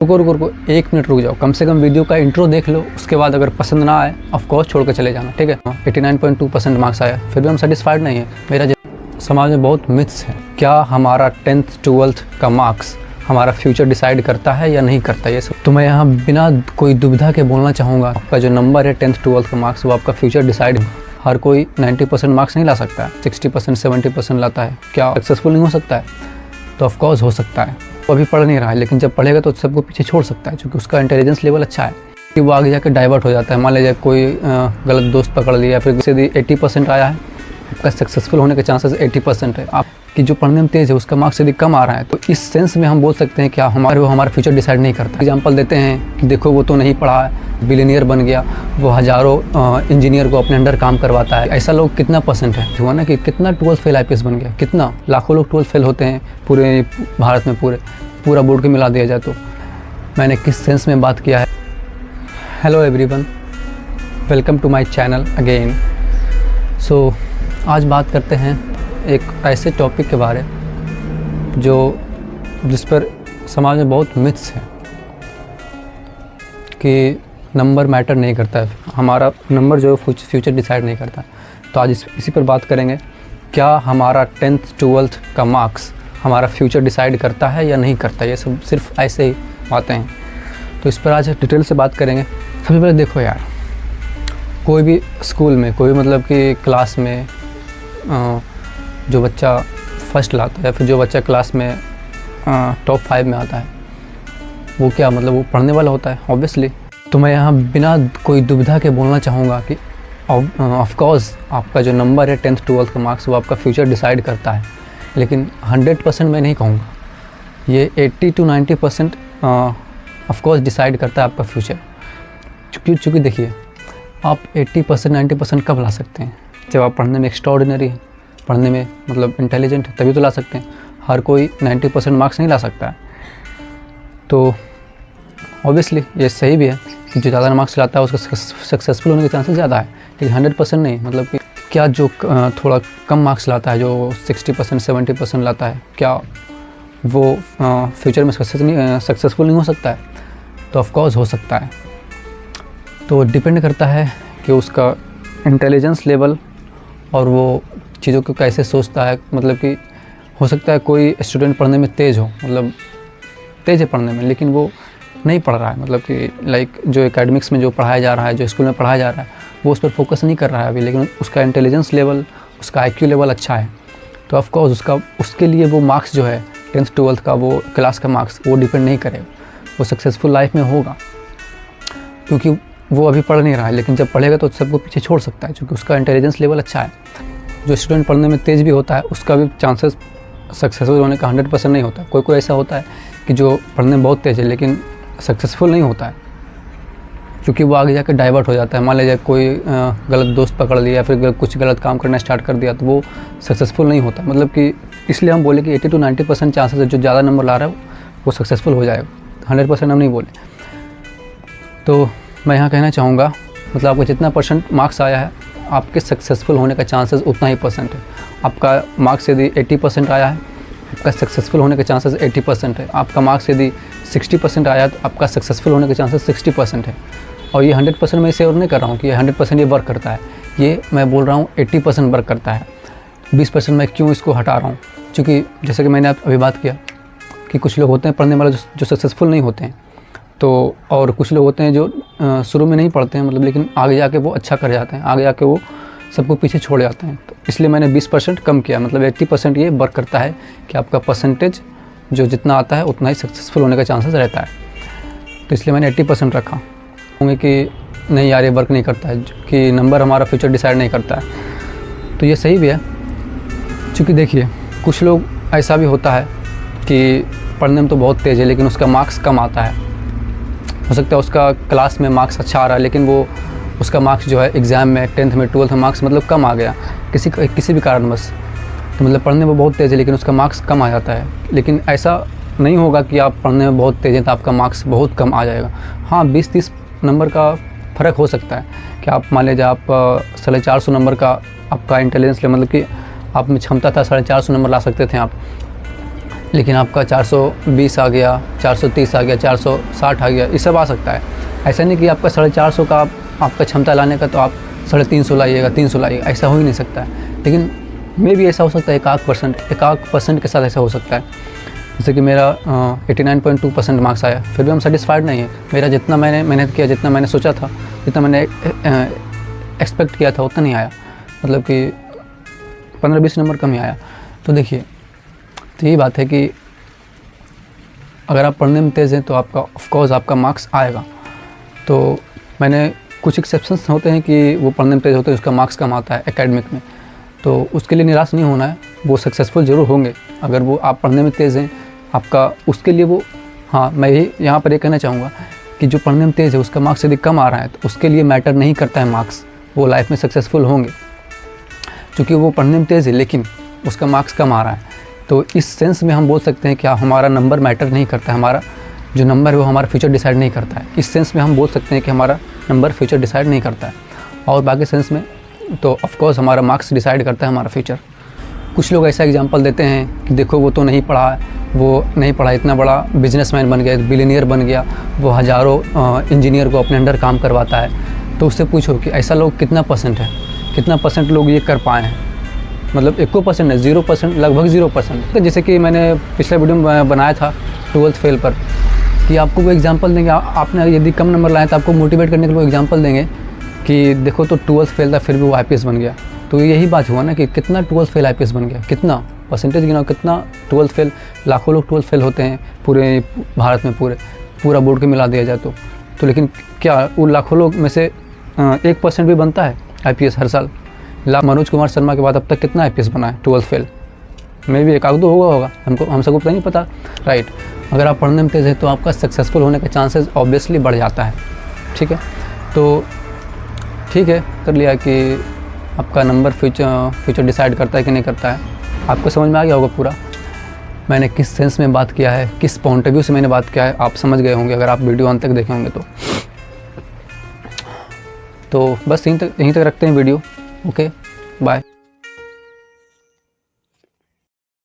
रुको रुको रुको, 1 मिनट रुक जाओ। कम से कम वीडियो का इंट्रो देख लो, उसके बाद अगर पसंद ना आए ऑफकोर्स छोड़ कर चले जाना, ठीक है। 89.2% मार्क्स आया, फिर भी हम सेटिस्फाइड नहीं है। मेरा समाज में बहुत मिथ्स है। क्या हमारा 10th 12th का मार्क्स हमारा फ्यूचर डिसाइड करता है या नहीं करता, ये सब तो मैं यहाँ बिना कोई दुविधा के बोलना चाहूँगा। आपका जो नंबर है 10th 12th का मार्क्स, वो आपका फ्यूचर डिसाइड। हर कोई 90% मार्क्स नहीं ला सकता है, 60% 70% लाता है। क्या सक्सेसफुल नहीं हो सकता है? तो ऑफकोर्स हो सकता है। वो अभी पढ़ नहीं रहा है, लेकिन जब पढ़ेगा तो सबको पीछे छोड़ सकता है, क्योंकि उसका इंटेलिजेंस लेवल अच्छा है कि वो आगे जाकर डाइवर्ट हो जाता है। मान लीजिए कोई गलत दोस्त पकड़ लिया, फिर सीधे 80% आया है, आपका सक्सेसफुल होने के चांसेस 80% है। आपकी जो पढ़ने में तेज़ है उसका मार्क्स यदि कम आ रहा है, तो इस सेंस में हम बोल सकते हैं कि वो हमारा फ्यूचर डिसाइड नहीं करता। एग्जाम्पल देते हैं कि देखो वो तो नहीं पढ़ा है, बिलियनियर बन गया, वो हज़ारों इंजीनियर को अपने अंडर काम करवाता है। ऐसा लोग कितना परसेंट है हुआ ना, कि कितना 12th फेल IPS बन गया, कितना लाखों लोग 12th फेल होते हैं पूरे भारत में। पूरा बोर्ड के मिला दिया जाए तो मैंने किस सेंस में बात किया है। Hello everyone, welcome to my channel again. So आज बात करते हैं एक ऐसे टॉपिक के बारे जिस पर समाज में बहुत मिथ्स है कि नंबर मैटर नहीं करता है, हमारा नंबर जो है फ्यूचर डिसाइड नहीं करता। तो आज इसी पर बात करेंगे। क्या हमारा 10th 12th का मार्क्स हमारा फ्यूचर डिसाइड करता है या नहीं करता, ये सब सिर्फ ऐसे ही बातें हैं। तो इस पर आज डिटेल से बात करेंगे। सबसे पहले देखो यार, कोई भी स्कूल में, कोई मतलब कि क्लास में जो बच्चा फर्स्ट लाता है या फिर जो बच्चा क्लास में टॉप 5 में आता है, वो क्या मतलब वो पढ़ने वाला होता है ऑब्वियसली। तो मैं यहाँ बिना कोई दुविधा के बोलना चाहूँगा कि ऑफकोर्स आपका जो नंबर है 10th 12th का मार्क्स, वो आपका फ्यूचर डिसाइड करता है। लेकिन 100% मैं नहीं कहूँगा, ये 80 to 90% ऑफकोर्स डिसाइड करता है आपका फ्यूचर। चूँकि देखिए, आप 80% 90% कब ला सकते हैं? जब आप पढ़ने में एक्स्ट्राऑर्डिनरी है, पढ़ने में मतलब इंटेलिजेंट है, तभी तो ला सकते हैं। हर कोई 90% मार्क्स नहीं ला सकता है। तो ऑब्वियसली ये सही भी है कि जो ज़्यादा मार्क्स लाता है उसका सक्सेसफुल होने के चांसेस ज़्यादा है, लेकिन 100% नहीं। मतलब कि क्या जो थोड़ा कम मार्क्स लाता है, जो 60% 70% लाता है, क्या वो फ्यूचर में सक्सेसफुल नहीं हो सकता है? तो ऑफकोर्स हो सकता है। तो डिपेंड करता है कि उसका इंटेलिजेंस लेवल और वो चीज़ों को कैसे सोचता है। मतलब कि हो सकता है कोई स्टूडेंट पढ़ने में तेज़ हो, मतलब तेज़ है पढ़ने में, लेकिन वो नहीं पढ़ रहा है। मतलब कि लाइक जो एकेडमिक्स में जो पढ़ाया जा रहा है, जो स्कूल में पढ़ाया जा रहा है, वो उस पर फोकस नहीं कर रहा है अभी, लेकिन उसका इंटेलिजेंस लेवल, उसका IQ लेवल अच्छा है। तो ऑफकोर्स उसके लिए वो मार्क्स जो है 10th 12th का, वो क्लास का मार्क्स, वो डिपेंड नहीं करेगा, वो सक्सेसफुल लाइफ में होगा, क्योंकि वो अभी पढ़ नहीं रहा है। लेकिन जब पढ़ेगा तो सबको पीछे छोड़ सकता है, क्योंकि उसका इंटेलिजेंस लेवल अच्छा है। जो स्टूडेंट पढ़ने में तेज़ भी होता है, उसका भी चांसेस सक्सेसफुल होने का 100% नहीं होता। कोई ऐसा होता है कि जो पढ़ने में बहुत तेज़ है लेकिन सक्सेसफुल नहीं होता है, क्योंकि वो आगे जाकर डाइवर्ट हो जाता है। मान लीजिए कोई गलत दोस्त पकड़ लिया या फिर कुछ गलत काम करना स्टार्ट कर दिया, तो वो सक्सेसफुल नहीं होता। मतलब कि इसलिए हम बोले कि 80 to 90% चांसेस है जो ज़्यादा नंबर ला रहा है वो सक्सेसफुल हो जाएगा। 100% हम नहीं बोले। तो मैं यहाँ कहना चाहूँगा, मतलब आपका जितना % मार्क्स आया है, आपके सक्सेसफुल होने का चांसेस उतना ही % है। आपका मार्क्स यदि 80% आया है, आपका सक्सेसफुल होने के चांसेस 80% है। आपका मार्क्स यदि 60% आया तो आपका सक्सेसफुल होने के चांसेस 60% है। और ये 100% मैं इसे और नहीं कर रहा हूँ कि ये 100% ये वर्क करता है, ये मैं बोल रहा हूँ 80% वर्क करता है। 20% मैं क्यों इसको हटा रहा हूँ? क्योंकि जैसे कि मैंने अभी बात किया कि कुछ लोग होते हैं पढ़ने वाले जो सक्सेसफुल नहीं होते हैं, तो और कुछ लोग होते हैं जो शुरू में नहीं पढ़ते हैं, मतलब लेकिन आगे जाके वो अच्छा कर जाते हैं, आगे जाके वो सबको पीछे छोड़ जाते हैं। तो इसलिए मैंने 20% कम किया, मतलब 80% ये वर्क करता है कि आपका परसेंटेज जो जितना आता है उतना ही सक्सेसफुल होने का चांसेस रहता है। तो इसलिए मैंने 80% रखा। होंगे कि नहीं यार ये वर्क नहीं करता है, कि नंबर हमारा फ्यूचर डिसाइड नहीं करता है। तो ये सही भी है, क्योंकि देखिए कुछ लोग ऐसा भी होता है कि पढ़ने में तो बहुत तेज़ है लेकिन उसका मार्क्स कम आता है। हो सकता है उसका क्लास में मार्क्स अच्छा आ रहा है, लेकिन वो उसका मार्क्स जो है एग्ज़ाम में 10th में 12th में मार्क्स मतलब कम आ गया किसी भी कारणवश। तो मतलब पढ़ने में बहुत तेज़ है लेकिन उसका मार्क्स कम आ जाता है। लेकिन ऐसा नहीं होगा कि आप पढ़ने में बहुत तेज़ हैं तो आपका मार्क्स बहुत कम आ जाएगा। हाँ, 20-30 नंबर का फ़र्क हो सकता है कि आप मान लीजिए आप 450 नंबर का आपका इंटेलिजेंस, मतलब कि आप में क्षमता था 450 नंबर ला सकते थे आप, लेकिन आपका 420 आ गया, 430 आ गया, 460 आ गया, ये सब आ सकता है। ऐसा नहीं कि आपका 450 का आपका क्षमता लाने का तो आप 350 लाइएगा, 300 लाइएगा, ऐसा हो ही नहीं सकता है। लेकिन मे भी ऐसा हो सकता है, एक आध परसेंट के साथ ऐसा हो सकता है। जैसे कि मेरा 89.2% मार्क्स आया, फिर भी हम सेटिस्फाइड नहीं है। मेरा जितना मैंने मेहनत किया, जितना मैंने सोचा था, जितना मैंने एक्सपेक्ट किया था उतना नहीं आया, मतलब कि 15-20 नंबर कम ही आया। तो देखिए, तो यही बात है कि अगर आप पढ़ने में तेज़ हैं तो आपका ऑफकोर्स आपका मार्क्स आएगा। तो मैंने कुछ एक्सेप्शंस होते हैं कि वो पढ़ने में तेज़ होते हैं, उसका मार्क्स कम आता है एकेडमिक में, तो उसके लिए निराश नहीं होना है। वो सक्सेसफुल ज़रूर होंगे अगर वो आप पढ़ने में तेज़ हैं, आपका उसके लिए वो, हाँ मैं यही यहाँ पर ये कहना चाहूँगा कि जो पढ़ने में तेज़ है उसका मार्क्स यदि कम आ रहा है तो उसके लिए मैटर नहीं करता है मार्क्स, वो लाइफ में सक्सेसफुल होंगे। क्योंकि वो पढ़ने में तेज़ है लेकिन उसका मार्क्स कम आ रहा है, तो इस सेंस में हम बोल सकते हैं कि हमारा नंबर मैटर नहीं करता है, हमारा जो नंबर है वो हमारा फ्यूचर डिसाइड नहीं करता है। इस सेंस में हम बोल सकते हैं कि हमारा नंबर फ्यूचर डिसाइड नहीं करता है। और बाकी सेंस में तो ऑफकोर्स हमारा मार्क्स डिसाइड करता है हमारा फ्यूचर। कुछ लोग ऐसा एग्जांपल देते हैं कि देखो वो तो नहीं पढ़ा, वो नहीं पढ़ा, इतना बड़ा बिजनेसमैन बन गया, बिलियनियर बन गया, वो हज़ारों इंजीनियर को अपने अंडर काम करवाता है। तो उससे पूछो कि ऐसा लोग कितना परसेंट है, कितना परसेंट लोग ये कर पाए हैं। मतलब 1% नहीं, 0%, लगभग 0%। जैसे कि मैंने पिछले वीडियो में बनाया था 12th फेल पर, कि आपको वो एग्जांपल देंगे, आपने यदि कम नंबर लाए तो आपको मोटिवेट करने के लिए एग्जांपल देंगे कि देखो तो 12th फेल था फिर भी वो IPS बन गया। तो यही बात हुआ ना कि कितना 12th फेल IPS बन गया, कितना परसेंटेज गिनाओ, कितना 12th फेल, लाखों लोग 12th फेल होते हैं पूरे भारत में, पूरा बोर्ड के मिला दिया जाए तो लेकिन क्या उन लाखों लोग में से 1% भी बनता है IPS हर साल? मनोज कुमार शर्मा के बाद अब तक कितना IPS बना है 12th फेल? मे भी एक आध दो होगा, हम सबको पता नहीं पता, राइट। अगर आप पढ़ने में तेज़ है तो आपका सक्सेसफुल होने का चांसेस ऑब्वियसली बढ़ जाता है, ठीक है। तो ठीक है, कर लिया कि आपका नंबर फ्यूचर डिसाइड करता है कि नहीं करता है। आपको समझ में आ गया होगा पूरा मैंने किस सेंस में बात किया है, किस पॉइंट ऑफ व्यू से मैंने बात किया है, आप समझ गए होंगे अगर आप वीडियो अंत तक देखे होंगे तो बस यहीं तक रखते हैं वीडियो। Okay, bye.